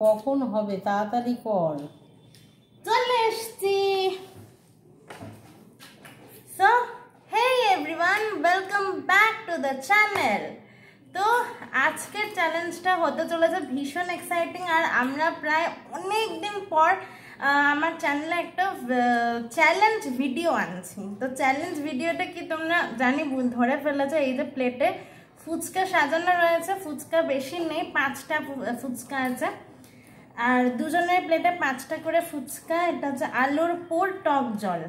কখন হবে তাড়াতাড়ি কর। চলে এসছি। So hey everyone, welcome back to the channel. তো আজকের চ্যালেঞ্জটা হতে চলেছে ভীষণ এক্সাইটিং। আর আমরা প্রায় অনেক দিন পর আমার চ্যানেলে একটা চ্যালেঞ্জ ভিডিও আনছি। তো চ্যালেঞ্জ ভিডিওটা কি তোমরা জানি ধরে ফেলেছো। এই যে প্লেটে ফুচকা সাজানো রয়েছে, ফুচকা বেশি নেই, 5টা ফুচকা আছে। আর দুজনের প্লেটে 5টা করে ফুচকা। এটা হচ্ছে আলুর পুর টক জল।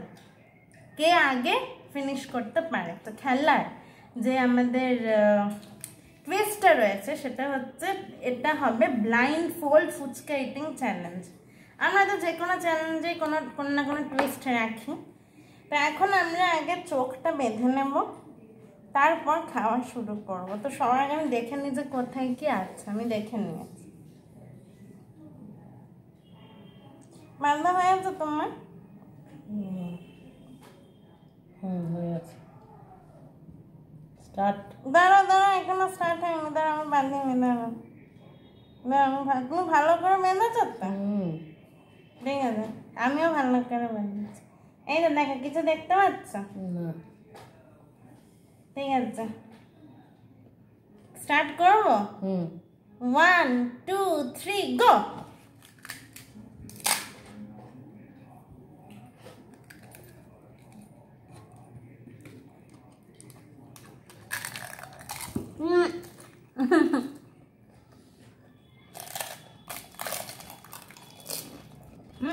কে আগে ফিনিশ করতে পারে। তো খেলার যে আমাদের টুইস্টটা রয়েছে সেটা হচ্ছে এটা হবে blindfold fuchka eating challenge. আমরা তো যে কোনো চ্যালেঞ্জে কোনো না কোনো টুইস্ট রাখি। তো এখন আমরা আগে চোখটা বেঁধে নেব, তারপর খাওয়া শুরু করব। তো সবার আগে আমি দেখে নিই যে কোথায় কি আছে। আমি দেখে নিয়েছি। বান্ধা হয়ে আছে তোমার? হয়ে আছে। স্টার্ট। দাঁড়াও দাঁড়াও, এখনো স্টার্ট হয়নি। দাঁড়াও আমি বাঁধিনি। দাঁড়াও দাঁড়াও, তুমি ভালো করে বেঁধেছো তো? ঠিক আছে, আমিও ভালো করে বেঁধেছি। এই তো দেখো, কিছু দেখতে পাচ্ছ? ঠিক আছে, স্টার্ট করবো। 1 2 3 গো।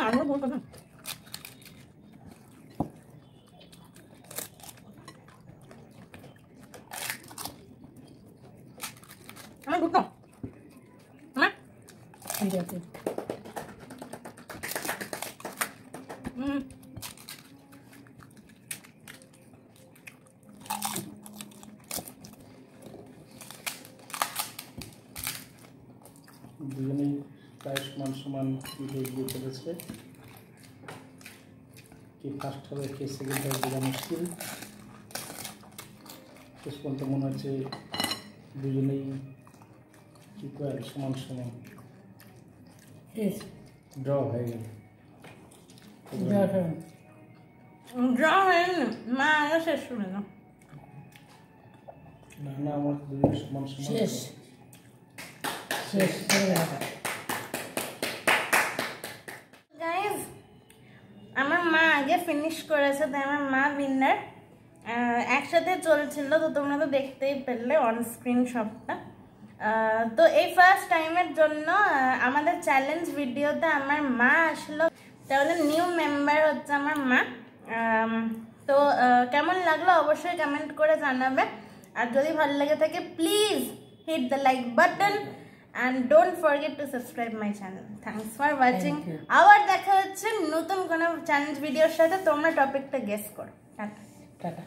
আলু বলবো না। আমার দুটো না ঠিক আছে। দুজনেই প্রায় সমান সমান এগিয়ে চলেছে। কে ফার্স্ট হবে কে সেকেন্ড হবে বোঝা মুশকিল। শেষ পর্যন্ত মনে হচ্ছে দুজনেই ইকুয়াল, সমান সমান ড্র হয়ে গেল। ড্র হয়নি, মা আগে শেষ করে দাও। না না, আমার দুজনে সমান সমান। শেষ শেষ হয়ে গেল। গাইজ, আমার মা আগে ফিনিশ করেছে, তাই আমার মা উইনার। একসাথে চলছিল, তো তোমরা তো দেখতেই পেলে অন স্ক্রিন সবটা। তো এই ফার্স্ট টাইমের জন্য আমাদের চ্যালেঞ্জ ভিডিওতে আমার মা আসলো। তাহলে নিউ মেম্বার হচ্ছে আমার মা। তো কেমন লাগলো অবশ্যই কমেন্ট করে জানাবে। আর যদি ভালো লেগে থাকে please hit the like button and don't forget to subscribe my channel. Thanks for watching. আবার দেখা হচ্ছে নতুন কোনো চ্যালেঞ্জ ভিডিওর সাথে। তোমরা টপিকটা গেস করো। টাটা।